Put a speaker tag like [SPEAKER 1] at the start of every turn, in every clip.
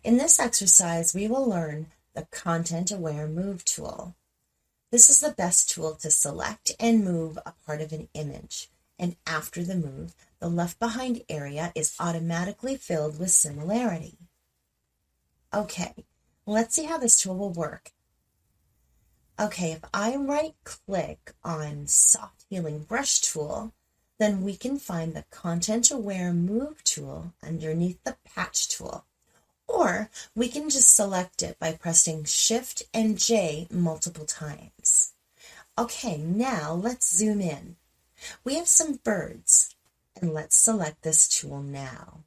[SPEAKER 1] In this exercise, we will learn the Content-Aware Move tool. This is the best tool to select and move a part of an image, and after the move, the left behind area is automatically filled with similarity. Okay, let's see how this tool will work. Okay, if I right-click on Soft Healing Brush tool, then we can find the Content-Aware Move tool underneath the Patch tool. Or we can just select it by pressing Shift and J multiple times. Okay, now let's zoom in. We have some birds, and let's select this tool now.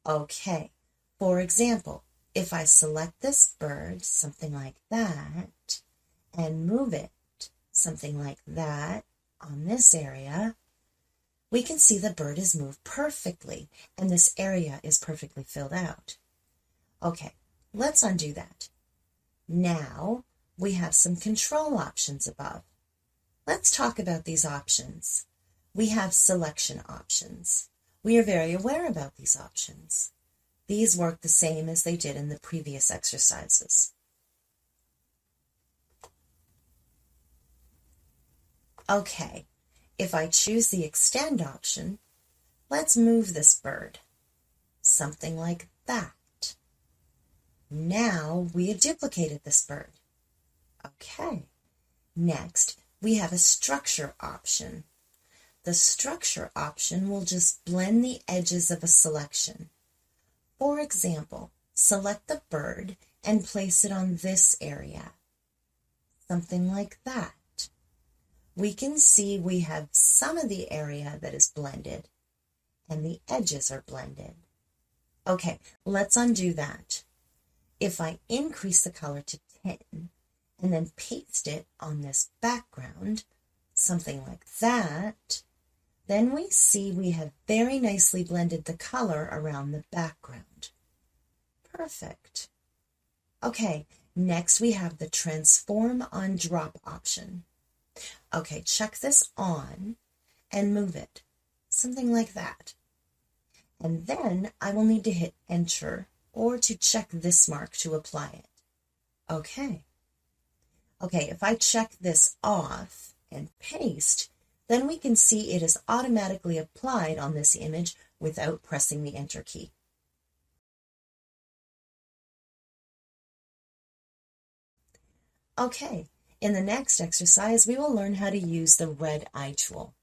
[SPEAKER 1] Okay, for example, if I select this bird, something like that, and move it, something like that, on this area, we can see the bird is moved perfectly, and this area is perfectly filled out. Okay, let's undo that. Now, we have some control options above. Let's talk about these options. We have selection options. We are very aware about these options. These work the same as they did in the previous exercises. Okay, if I choose the extend option, let's move this bird. Something like that. Now we have duplicated this bird. Okay, next we have a structure option. The structure option will just blend the edges of a selection. For example, select the bird and place it on this area. Something like that. We can see we have some of the area that is blended and the edges are blended. Okay, let's undo that. If I increase the color to 10 and then paste it on this background, something like that, then we see we have very nicely blended the color around the background. Perfect. Okay, next we have the Transform on Drop option. Okay, check this on and move it, something like that. And then I will need to hit Enter or to check this mark to apply it. Okay. Okay, if I check this off and paste, then we can see it is automatically applied on this image without pressing the Enter key. Okay, in the next exercise, we will learn how to use the red eye tool.